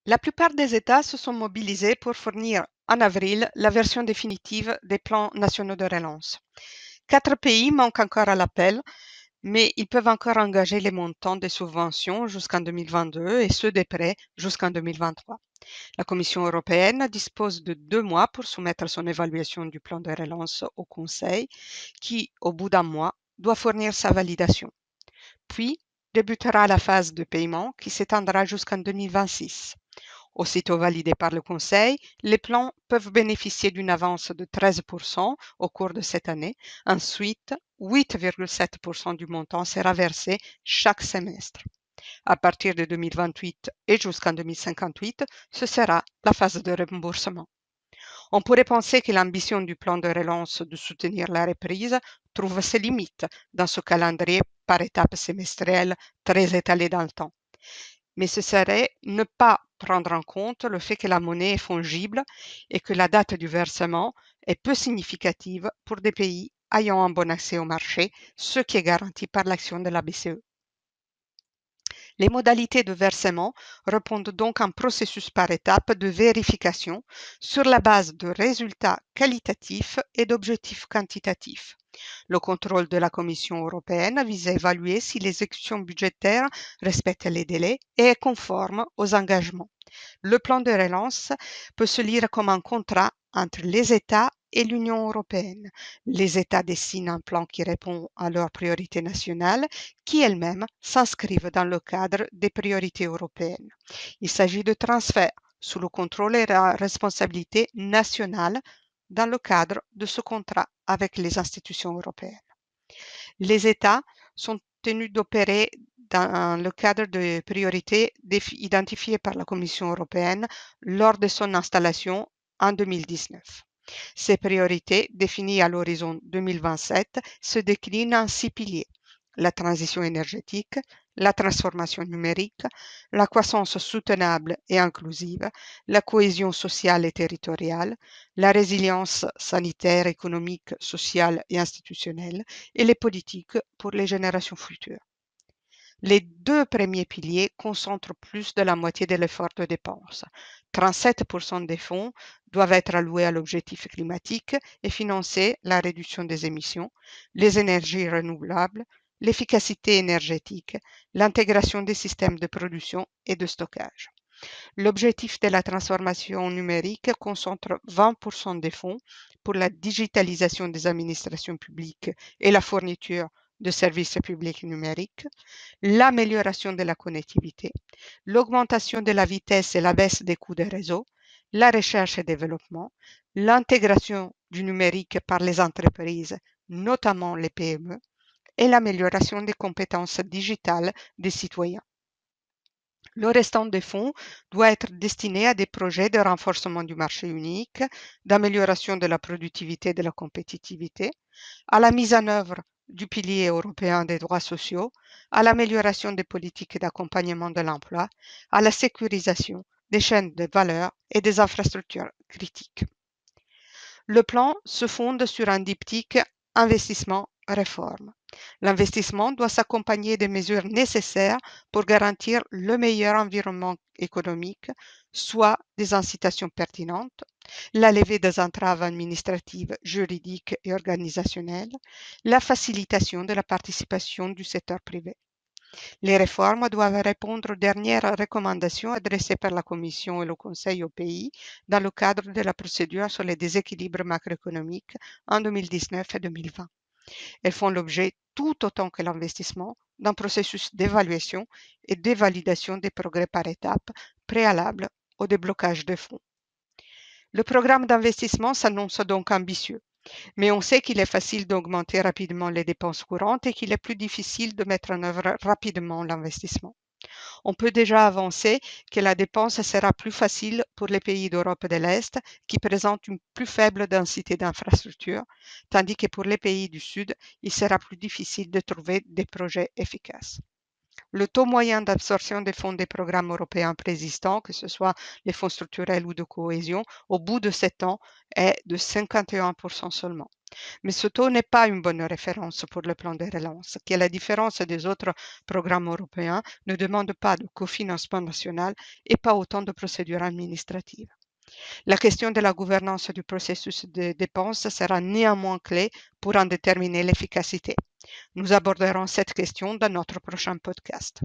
La plupart des États se sont mobilisés pour fournir en avril la version définitive des plans nationaux de relance. 4 pays manquent encore à l'appel, mais ils peuvent encore engager les montants des subventions jusqu'en 2022 et ceux des prêts jusqu'en 2023. La Commission européenne dispose de 2 mois pour soumettre son évaluation du plan de relance au Conseil, qui, au bout d'un mois, doit fournir sa validation. Puis débutera la phase de paiement qui s'étendra jusqu'en 2026. Aussitôt validés par le Conseil, les plans peuvent bénéficier d'une avance de 13% au cours de cette année. Ensuite, 8,7% du montant sera versé chaque semestre. À partir de 2028 et jusqu'en 2058, ce sera la phase de remboursement. On pourrait penser que l'ambition du plan de relance de soutenir la reprise trouve ses limites dans ce calendrier par étapes semestrielles très étalé dans le temps. Mais ce serait ne pas prendre en compte le fait que la monnaie est fongible et que la date du versement est peu significative pour des pays ayant un bon accès au marché, ce qui est garanti par l'action de la BCE. Les modalités de versement répondent donc à un processus par étapes de vérification sur la base de résultats qualitatifs et d'objectifs quantitatifs. Le contrôle de la Commission européenne vise à évaluer si l'exécution budgétaire respecte les délais et est conforme aux engagements. Le plan de relance peut se lire comme un contrat entre les États et l'Union européenne. Les États dessinent un plan qui répond à leurs priorités nationales, qui elles-mêmes s'inscrivent dans le cadre des priorités européennes. Il s'agit de transferts sous le contrôle et la responsabilité nationale dans le cadre de ce contrat avec les institutions européennes. Les États sont tenus d'opérer dans le cadre des priorités identifiées par la Commission européenne lors de son installation en 2019. Ces priorités, définies à l'horizon 2027, se déclinent en 6 piliers: la transition énergétique, la transformation numérique, la croissance soutenable et inclusive, la cohésion sociale et territoriale, la résilience sanitaire, économique, sociale et institutionnelle, et les politiques pour les générations futures. Les 2 premiers piliers concentrent plus de la moitié de l'effort de dépenses. 37% des fonds doivent être alloués à l'objectif climatique et financer la réduction des émissions, les énergies renouvelables, l'efficacité énergétique, l'intégration des systèmes de production et de stockage. L'objectif de la transformation numérique concentre 20% des fonds pour la digitalisation des administrations publiques et la fourniture de services publics numériques, l'amélioration de la connectivité, l'augmentation de la vitesse et la baisse des coûts des réseaux, la recherche et développement, l'intégration du numérique par les entreprises, notamment les PME, et l'amélioration des compétences digitales des citoyens. Le restant des fonds doit être destiné à des projets de renforcement du marché unique, d'amélioration de la productivité et de la compétitivité, à la mise en œuvre du pilier européen des droits sociaux, à l'amélioration des politiques d'accompagnement de l'emploi, à la sécurisation des chaînes de valeur et des infrastructures critiques. Le plan se fonde sur un diptyque investissement-réforme. L'investissement doit s'accompagner des mesures nécessaires pour garantir le meilleur environnement économique, soit des incitations pertinentes, la levée des entraves administratives, juridiques et organisationnelles, la facilitation de la participation du secteur privé. Les réformes doivent répondre aux dernières recommandations adressées par la Commission et le Conseil aux pays dans le cadre de la procédure sur les déséquilibres macroéconomiques en 2019 et 2020. Elles font l'objet, tout autant que l'investissement, d'un processus d'évaluation et de validation des progrès par étapes préalables au déblocage des fonds. Le programme d'investissement s'annonce donc ambitieux, mais on sait qu'il est facile d'augmenter rapidement les dépenses courantes et qu'il est plus difficile de mettre en œuvre rapidement l'investissement. On peut déjà avancer que la dépense sera plus facile pour les pays d'Europe de l'Est qui présentent une plus faible densité d'infrastructures, tandis que pour les pays du Sud, il sera plus difficile de trouver des projets efficaces. Le taux moyen d'absorption des fonds des programmes européens préexistants, que ce soit les fonds structurels ou de cohésion, au bout de 7 ans, est de 51% seulement. Mais ce taux n'est pas une bonne référence pour le plan de relance, qui, à la différence des autres programmes européens, ne demande pas de cofinancement national et pas autant de procédures administratives. La question de la gouvernance du processus de dépenses sera néanmoins clé pour en déterminer l'efficacité. Nous aborderons cette question dans notre prochain podcast.